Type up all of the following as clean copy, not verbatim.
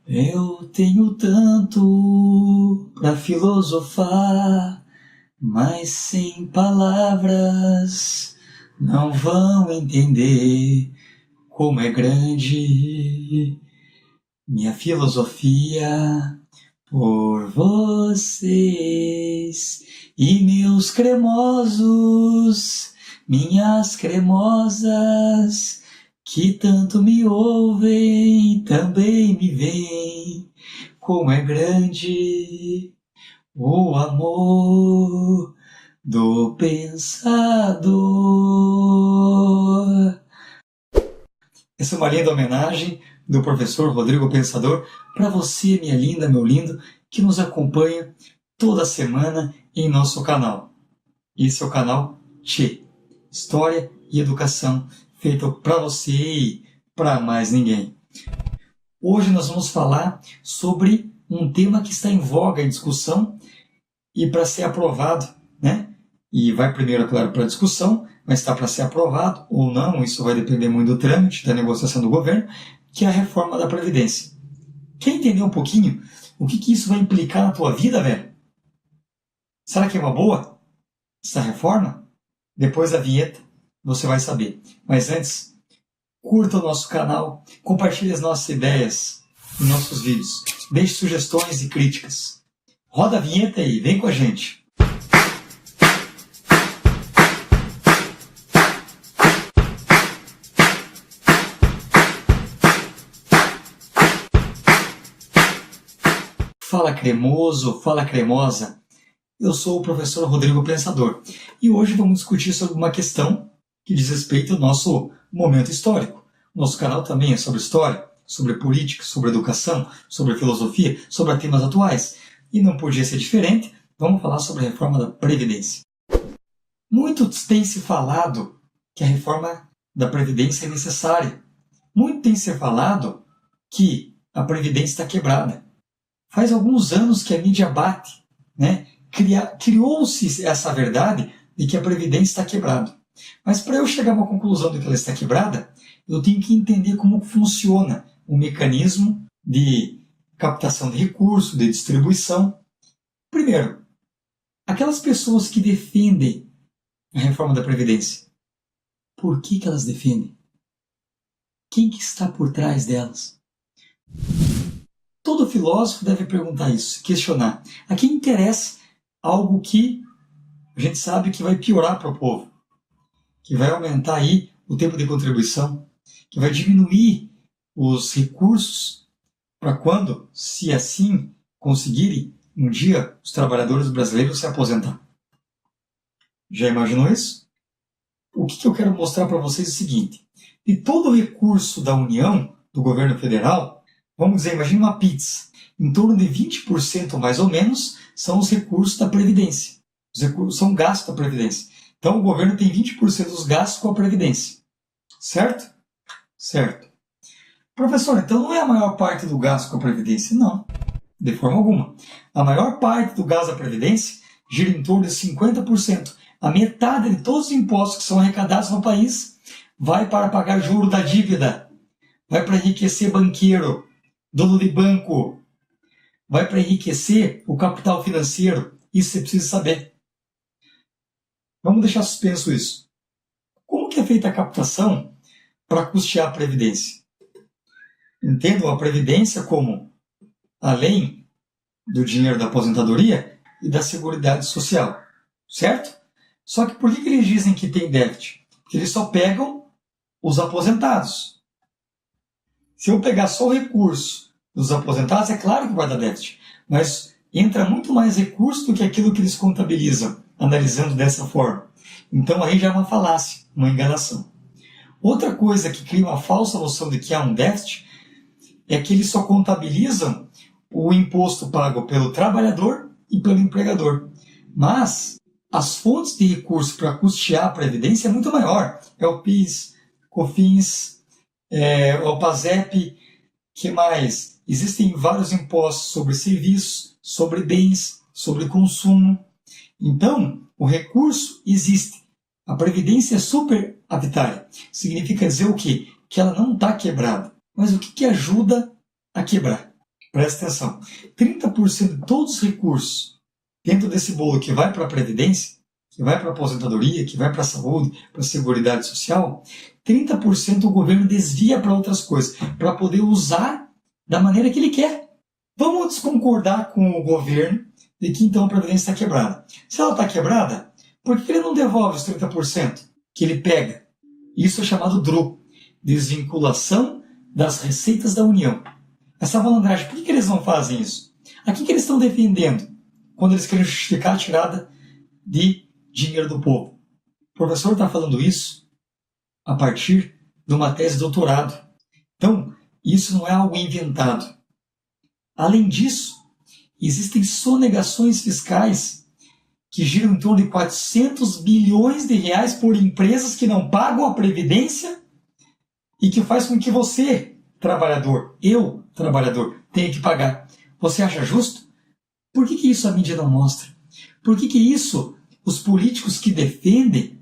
Eu tenho tanto pra filosofar, mas sem palavras não vão entender como é grande minha filosofia por vocês e meus cremosos, minhas cremosas, que tanto me ouvem, também me veem, como é grande o amor do pensador. Essa é uma linda homenagem do professor Rodrigo Pensador para você, minha linda, meu lindo, que nos acompanha toda semana em nosso canal. Esse é o canal Tchê, História e Educação, feito para você e para mais ninguém. Hoje nós vamos falar sobre um tema que está em voga em discussão e para ser aprovado, né? E vai primeiro, claro, para a discussão, mas está para ser aprovado ou não, isso vai depender muito do trâmite, da negociação do governo, que é a reforma da Previdência. Quer entender um pouquinho o que isso vai implicar na tua vida, velho? Será que é uma boa essa reforma? Depois da vinheta você vai saber. Mas antes, curta o nosso canal, compartilhe as nossas ideias e nossos vídeos. Deixe sugestões e críticas. Roda a vinheta aí, vem com a gente. Fala cremoso, fala cremosa. Eu sou o professor Rodrigo Pensador e hoje vamos discutir sobre uma questão que diz respeito ao nosso momento histórico. Nosso canal também é sobre história, sobre política, sobre educação, sobre filosofia, sobre temas atuais. E não podia ser diferente, vamos falar sobre a reforma da Previdência. Muito tem se falado que a reforma da Previdência é necessária. Muito tem se falado que a Previdência está quebrada. Faz alguns anos que a mídia bate, né? Criou-se essa verdade de que a Previdência está quebrada. Mas para eu chegar a uma conclusão de que ela está quebrada, eu tenho que entender como funciona o mecanismo de captação de recursos, de distribuição. Primeiro, aquelas pessoas que defendem a reforma da Previdência, por que elas defendem? Quem que está por trás delas? Todo filósofo deve perguntar isso, questionar. A quem interessa algo que a gente sabe que vai piorar para o povo, que vai aumentar aí o tempo de contribuição, que vai diminuir os recursos para quando, se assim conseguirem, um dia os trabalhadores brasileiros se aposentar. Já imaginou isso? O que eu quero mostrar para vocês é o seguinte: de todo o recurso da União, do governo federal, vamos dizer, imagine uma pizza. Em torno de 20% mais ou menos são os recursos da Previdência. Os recursos são gastos da Previdência. Então o governo tem 20% dos gastos com a Previdência. Certo? Certo. Professor, então não é a maior parte do gasto com a Previdência? Não, de forma alguma. A maior parte do gasto da Previdência gira em torno de 50%. A metade de todos os impostos que são arrecadados no país vai para pagar juro da dívida, vai para enriquecer banqueiro, dono de banco, vai para enriquecer o capital financeiro. Isso você precisa saber. Vamos deixar suspenso isso. Como que é feita a captação para custear a Previdência? Entendam a Previdência como, além do dinheiro da aposentadoria e da Seguridade Social, certo? Só que por que eles dizem que tem déficit? Porque eles só pegam os aposentados. Se eu pegar só o recurso dos aposentados, é claro que vai dar déficit, mas entra muito mais recurso do que aquilo que eles contabilizam, analisando dessa forma. Então aí já é uma falácia, uma enganação. Outra coisa que cria uma falsa noção de que há um déficit é que eles só contabilizam o imposto pago pelo trabalhador e pelo empregador. Mas as fontes de recursos para custear a Previdência é muito maior. É o PIS, COFINS, o PASEP, que mais? Existem vários impostos sobre serviços, sobre bens, sobre consumo. Então, o recurso existe. A Previdência é superavitária. Significa dizer o quê? Que ela não está quebrada. Mas o que ajuda a quebrar? Presta atenção. 30% de todos os recursos dentro desse bolo que vai para a Previdência, que vai para a aposentadoria, que vai para a saúde, para a Seguridade Social, 30% o governo desvia para outras coisas, para poder usar da maneira que ele quer. Vamos desconcordar com o governo de que então a Previdência está quebrada. Se ela está quebrada, por que ele não devolve os 30% que ele pega? Isso é chamado DRU, desvinculação das receitas da União. Essa malandragem, por que eles não fazem isso? A quem que eles estão defendendo quando eles querem justificar a tirada de dinheiro do povo? O professor está falando isso a partir de uma tese de doutorado. Então, isso não é algo inventado. Além disso, existem sonegações fiscais que giram em torno de 400 bilhões de reais por empresas que não pagam a Previdência e que faz com que você, trabalhador, eu, trabalhador, tenha que pagar. Você acha justo? Por que isso a mídia não mostra? Por que isso os políticos que defendem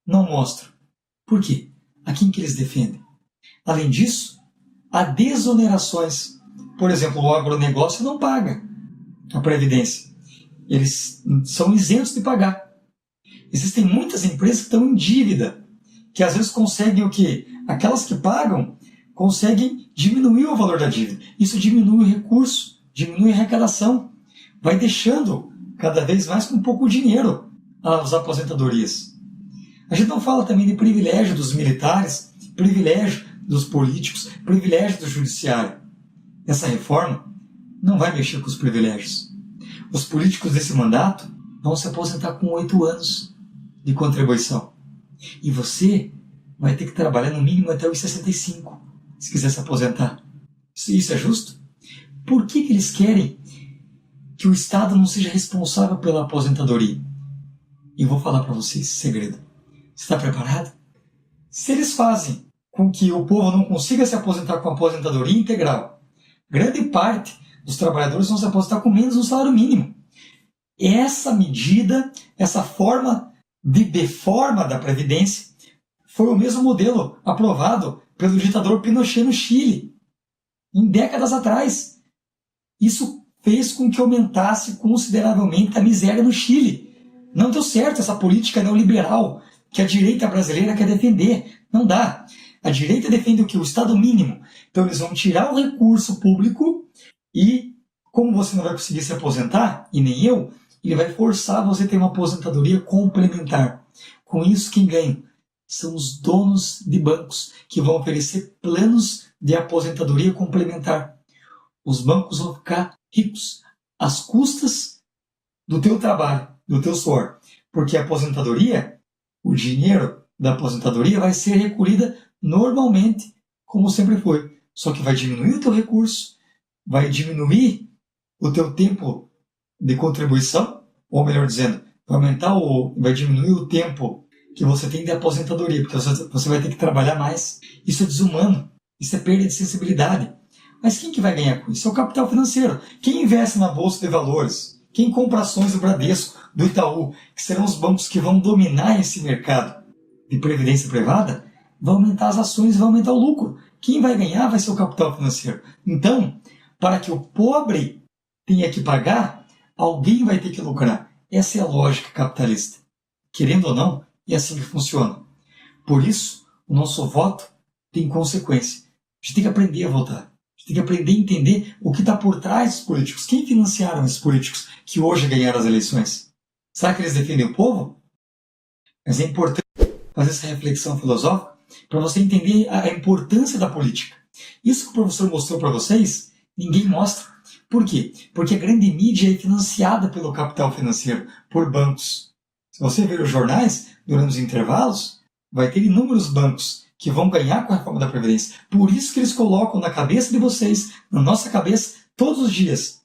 não mostram? Por quê? A quem que eles defendem? Além disso, há desonerações. Por exemplo, o agronegócio não paga a Previdência. Eles são isentos de pagar. Existem muitas empresas que estão em dívida, que às vezes conseguem o quê? Aquelas que pagam conseguem diminuir o valor da dívida. Isso diminui o recurso, diminui a arrecadação. Vai deixando cada vez mais com pouco dinheiro as aposentadorias. A gente não fala também de privilégio dos militares, privilégio dos políticos, privilégio do judiciário. Essa reforma não vai mexer com os privilégios. Os políticos desse mandato vão se aposentar com 8 anos de contribuição. E você vai ter que trabalhar no mínimo até os 65, se quiser se aposentar. Isso é justo? Por que eles querem que o Estado não seja responsável pela aposentadoria? E vou falar para vocês esse segredo. Você está preparado? Se eles fazem com que o povo não consiga se aposentar com aposentadoria integral, grande parte dos trabalhadores vão se aposentar com menos um salário mínimo. Essa medida, essa forma de deforma da Previdência, foi o mesmo modelo aprovado pelo ditador Pinochet no Chile, em décadas atrás. Isso fez com que aumentasse consideravelmente a miséria no Chile. Não deu certo essa política neoliberal que a direita brasileira quer defender. Não dá. A direita defende o quê? O Estado mínimo. Então eles vão tirar o recurso público e, como você não vai conseguir se aposentar, e nem eu, ele vai forçar você a ter uma aposentadoria complementar. Com isso, quem ganha são os donos de bancos, que vão oferecer planos de aposentadoria complementar. Os bancos vão ficar ricos às custas do teu trabalho, do teu suor. Porque a aposentadoria, o dinheiro da aposentadoria vai ser recolhida normalmente, como sempre foi. Só que vai diminuir o teu recurso, vai diminuir o teu tempo de contribuição, ou melhor dizendo, vai diminuir o tempo que você tem de aposentadoria, porque você vai ter que trabalhar mais. Isso é desumano, isso é perda de sensibilidade. Mas quem que vai ganhar com isso? É o capital financeiro. Quem investe na Bolsa de Valores, quem compra ações do Bradesco, do Itaú, que serão os bancos que vão dominar esse mercado de previdência privada, vai aumentar as ações e vai aumentar o lucro. Quem vai ganhar vai ser o capital financeiro. Então, para que o pobre tenha que pagar, alguém vai ter que lucrar. Essa é a lógica capitalista. Querendo ou não, é assim que funciona. Por isso, o nosso voto tem consequência. A gente tem que aprender a votar. A gente tem que aprender a entender o que está por trás dos políticos. Quem financiaram esses políticos que hoje ganharam as eleições? Será que eles defendem o povo? Mas é importante fazer essa reflexão filosófica para você entender a importância da política. Isso que o professor mostrou para vocês, ninguém mostra. Por quê? Porque a grande mídia é financiada pelo capital financeiro, por bancos. Se você ver os jornais, durante os intervalos, vai ter inúmeros bancos que vão ganhar com a reforma da Previdência. Por isso que eles colocam na cabeça de vocês, na nossa cabeça, todos os dias.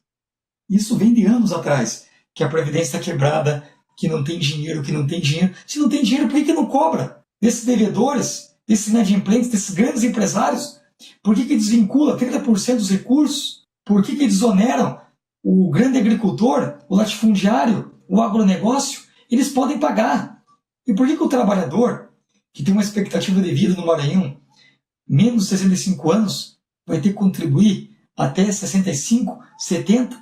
Isso vem de anos atrás, que a Previdência está quebrada, que não tem dinheiro, que não tem dinheiro. Se não tem dinheiro, por que não cobra? Desses devedores, desses inadimplentes, desses grandes empresários, por que desvincula 30% dos recursos? Por que desoneram o grande agricultor, o latifundiário, o agronegócio? Eles podem pagar. E por que o trabalhador, que tem uma expectativa de vida no Maranhão, menos de 65 anos, vai ter que contribuir até 65, 70,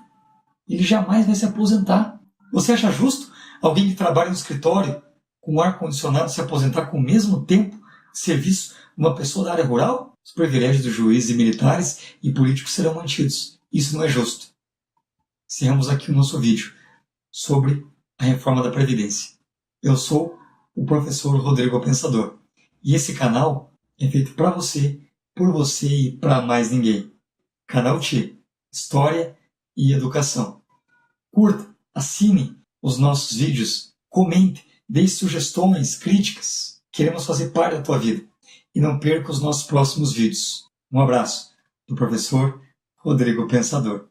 ele jamais vai se aposentar. Você acha justo alguém que trabalha no escritório com ar-condicionado se aposentar com o mesmo tempo de serviço de uma pessoa da área rural? Os privilégios dos juízes e militares e políticos serão mantidos. Isso não é justo. Encerramos aqui o nosso vídeo sobre a reforma da Previdência. Eu sou o professor Rodrigo Pensador. E esse canal é feito para você, por você e para mais ninguém. Canal T, História e Educação. Curta, assine os nossos vídeos, comente, deixe sugestões, críticas. Queremos fazer parte da tua vida. E não perca os nossos próximos vídeos. Um abraço do professor Rodrigo Pensador.